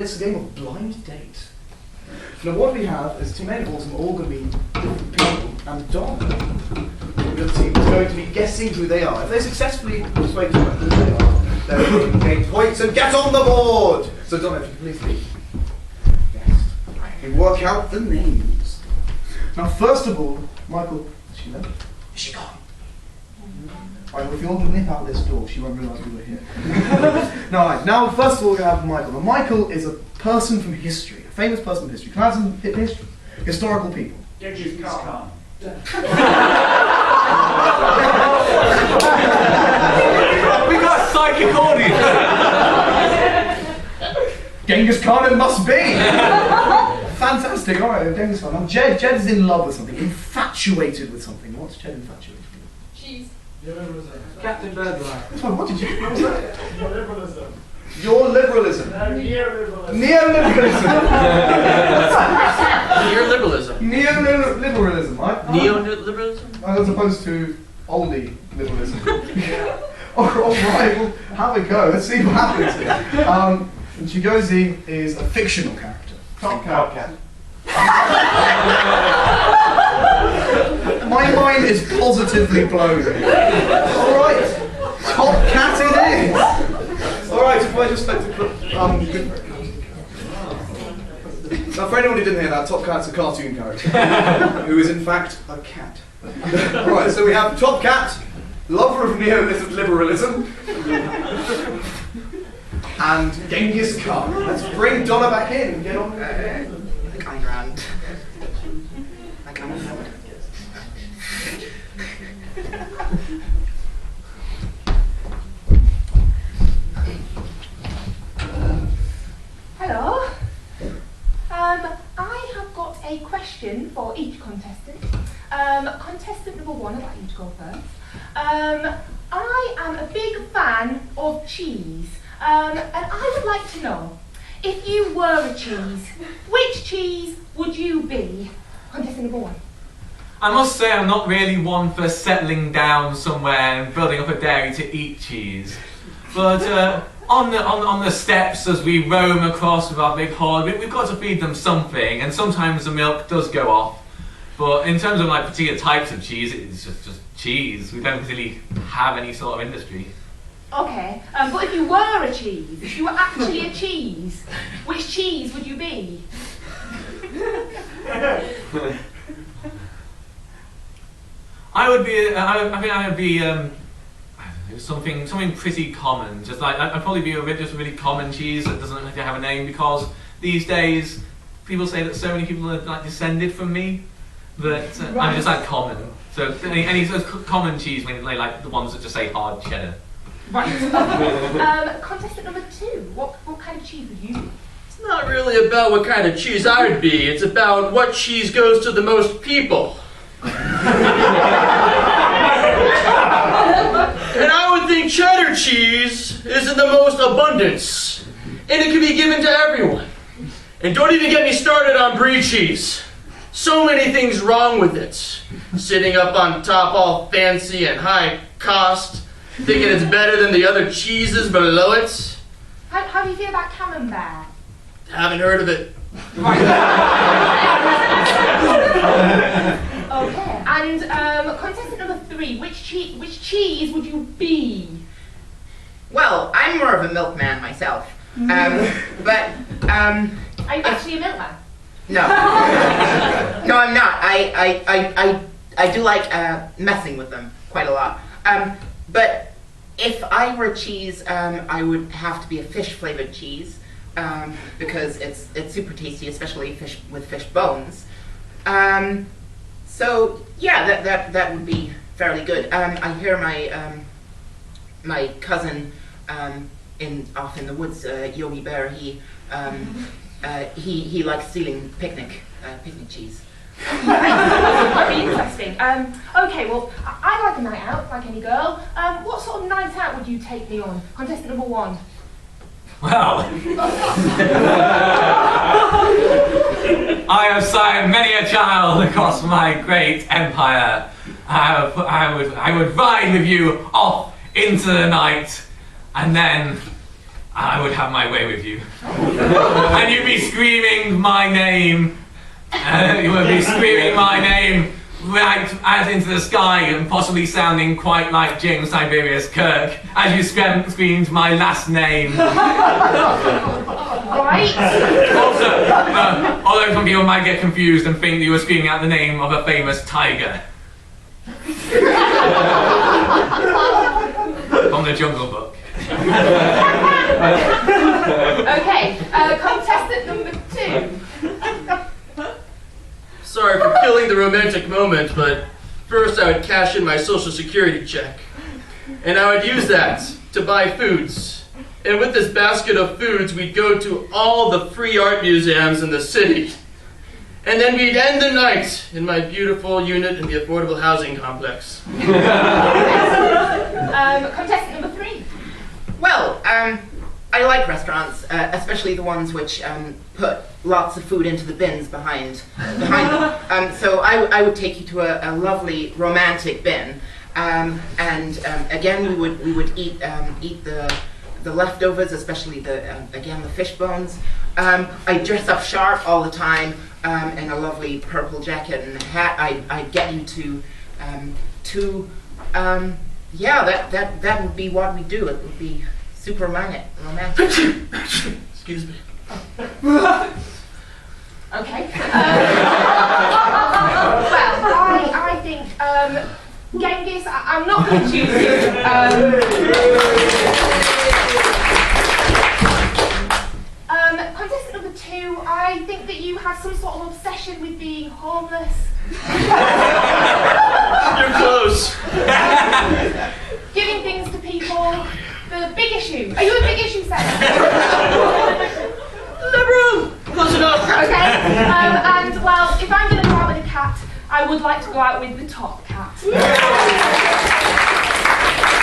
It's a game of blind date. Now what we have is two main balls and all going to be different people, and Donna, the team, is going to be guessing who they are. If they successfully persuade you who they are, they're going to gain points and get on the board! So Donna, if you please leave. Yes. And work out the names. Now first of all, Michael, is she there? Is she gone? Right, well, if you want to nip out this door, she won't realise we were here. Now, first of all, we're going to have Michael. Now, Michael is a person from history, a famous person from history. Can I have some history? Historical people. Ghengiz Khan. We got a psychic audience. Ghengiz Khan, it must be! Fantastic, alright, Ghengiz Khan. Now, Jed is in love with something, infatuated with something. What's Jed infatuated with? Cheese. Captain Burglar. Sorry, what did you? What was that? Neoliberalism. Your liberalism. Neoliberalism. Neoliberalism. Neoliberalism. Neoliberalism, right? Neoliberalism? As opposed to oldie liberalism. Alright, well, have a go. Let's see what happens here. Chigozie is a fictional character. Top cat. My mind is positively blown. Alright, Top Cat it is! Alright, if I just like to put, now for anyone who didn't hear that, Top Cat's a cartoon character, who is in fact a cat. Alright, so we have Top Cat, lover of neoliberalism, and Ghengiz Khan. Let's bring Donna back in and get on with it. Ayn Rand. Hello. I have got a question for each contestant. Contestant number one, I'd like you to go first. I am a big fan of cheese, and I would like to know, if you were a cheese, which cheese would you be? Contestant number one. I must say I'm not really one for settling down somewhere and building up a dairy to eat cheese. But on the steps as we roam across with our big horde, we've got to feed them something, and sometimes the milk does go off. But in terms of like particular types of cheese, it's just cheese. We don't really have any sort of industry. Okay, but if you were a cheese, if you were actually a cheese, which cheese would you be? I would be. I think I would be something pretty common. Just like I'd probably be just a really common cheese that doesn't really have a name, because these days people say that so many people are like descended from me that I'm just like common. So any sort of common cheese, like the ones that just say hard cheddar. Right. Contestant number two. What kind of cheese would you be? It's not really about what kind of cheese I would be. It's about what cheese goes to the most people. And I would think cheddar cheese is in the most abundance, and it can be given to everyone. And don't even get me started on brie cheese. So many things wrong with it. Sitting up on top all fancy and high cost, thinking it's better than the other cheeses below it. How do you feel about camembert? Haven't heard of it. Okay. And contestant number three. Which cheese would you be? Well, I'm more of a milkman myself. But Are you actually a milkman? no, no, I'm not. I do like messing with them quite a lot. But if I were cheese, I would have to be a fish-flavored cheese, because it's super tasty, especially fish with fish bones. So yeah, that would be fairly good. I hear my cousin off in the woods, Yogi Bear. He likes stealing picnic cheese. Very interesting. Okay, well, I like a night out, like any girl. What sort of night out would you take me on? Contestant number one. Well, I have sired many a child across my great empire. I would ride with you off into the night, and then I would have my way with you. And you'd be screaming my name. You would be screaming my name right out into the sky and possibly sounding quite like James Tiberius Kirk as you screamed my last name. Right? Also, although some people might get confused and think that you were screaming out the name of a famous tiger. From the Jungle Book. Okay, contestant number 2. Sorry for killing the romantic moment, but first I would cash in my social security check. And I would use that to buy foods. And with this basket of foods, we'd go to all the free art museums in the city. And then we'd end the night in my beautiful unit in the affordable housing complex. Contestant number 3. Well, I like restaurants, especially the ones which put lots of food into the bins behind them. So I would take you to a lovely romantic bin, and again we would eat the leftovers, especially the fish bones. I dress up sharp all the time in a lovely purple jacket and hat. I'd get you to that would be what we do. It would be super romantic. Excuse me. Okay. Well, I think Ghengiz, I'm not going to choose you. Contestant number 2, I think that you have some sort of obsession with being homeless. You're close. Giving things to people. The big issue. Are you a big issue setter? Liberal. Close enough. Okay. And well, if I'm going to go out with a cat, I would like to go out with the top cat.